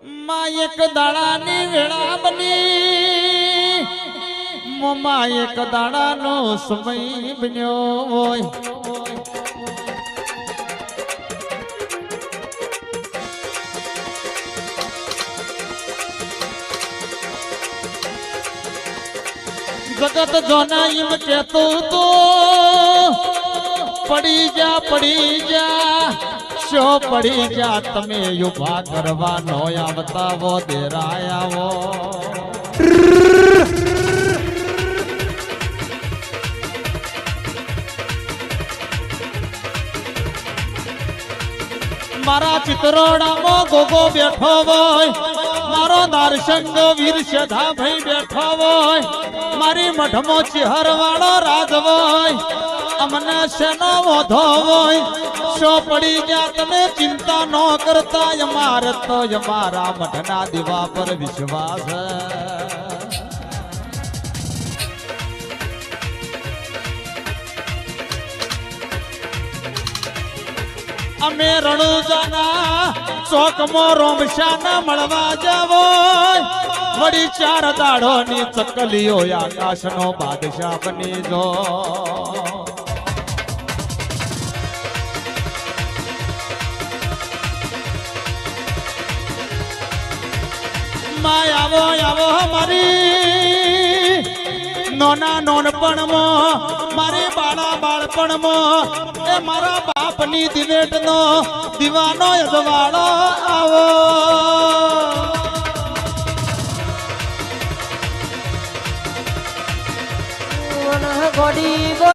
માં એક દાડાની વેળા બની મોમાં એક દાડાનો સમય બન્યો હોય જગત જોના એમ કહેતો તો પડી જા શો પડી જા તમે યુભા કરવા નો આવતા વો દેરાયાવો મારા ચિત્રોડામાં ગોગો બેઠો હોય મારો નારસંગ વીર સધા ભાઈ બેઠો હોય મારી મઠમો ચિહર વાળો રાજ હોય અમને શેનો વધો હોય શો પડી ગયા તમે ચિંતા ન કરતા અમાર તો અમારા મઠના દીવા પર વિશ્વાસ અમે રણુજાના ચોકમાં રોમશાના મળવા જાવો વળી 4 દાડોની ચકલીઓ આકાશનો બાદશાહ બની જો માં આવો મારી નોના નોનપણમાં મારી બાળપણમાં એ મારા બાપની દિવેટનો દીવાનો અજવાળો આવો ગોડી